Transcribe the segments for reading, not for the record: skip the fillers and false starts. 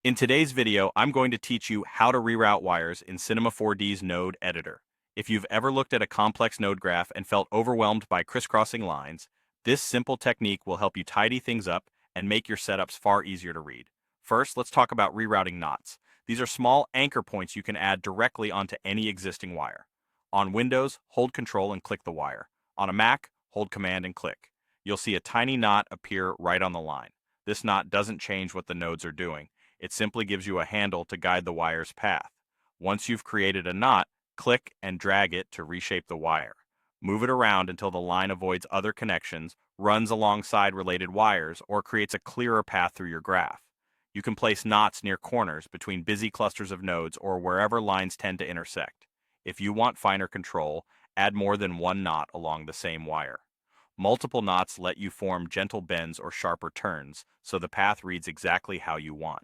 In today's video, I'm going to teach you how to reroute wires in Cinema 4D's node editor. If you've ever looked at a complex node graph and felt overwhelmed by crisscrossing lines, this simple technique will help you tidy things up and make your setups far easier to read. First, let's talk about rerouting knots. These are small anchor points you can add directly onto any existing wire. On Windows, hold Control and click the wire. On a Mac, hold Command and click. You'll see a tiny knot appear right on the line. This knot doesn't change what the nodes are doing. It simply gives you a handle to guide the wire's path. Once you've created a knot, click and drag it to reshape the wire. Move it around until the line avoids other connections, runs alongside related wires, or creates a clearer path through your graph. You can place knots near corners between busy clusters of nodes or wherever lines tend to intersect. If you want finer control, add more than one knot along the same wire. Multiple knots let you form gentle bends or sharper turns, so the path reads exactly how you want.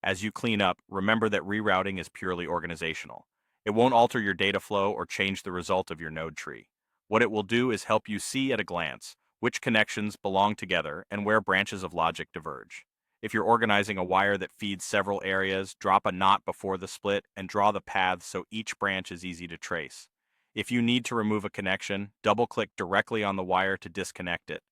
As you clean up, remember that rerouting is purely organizational. It won't alter your data flow or change the result of your node tree. What it will do is help you see at a glance which connections belong together and where branches of logic diverge. If you're organizing a wire that feeds several areas, drop a knot before the split and draw the paths so each branch is easy to trace. If you need to remove a connection, double-click directly on the wire to disconnect it.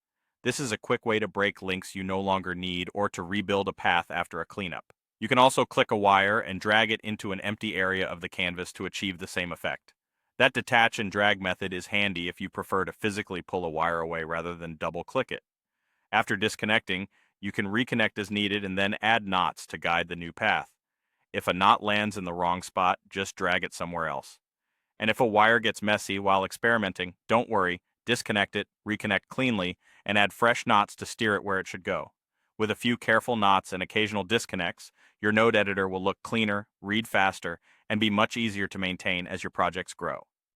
This is a quick way to break links you no longer need or to rebuild a path after a cleanup. You can also click a wire and drag it into an empty area of the canvas to achieve the same effect. That detach and drag method is handy if you prefer to physically pull a wire away rather than double-click it. After disconnecting, you can reconnect as needed and then add knots to guide the new path. If a knot lands in the wrong spot, just drag it somewhere else. And if a wire gets messy while experimenting, don't worry, disconnect it, reconnect cleanly, and add fresh knots to steer it where it should go. With a few careful knots and occasional disconnects, your node editor will look cleaner, read faster, and be much easier to maintain as your projects grow.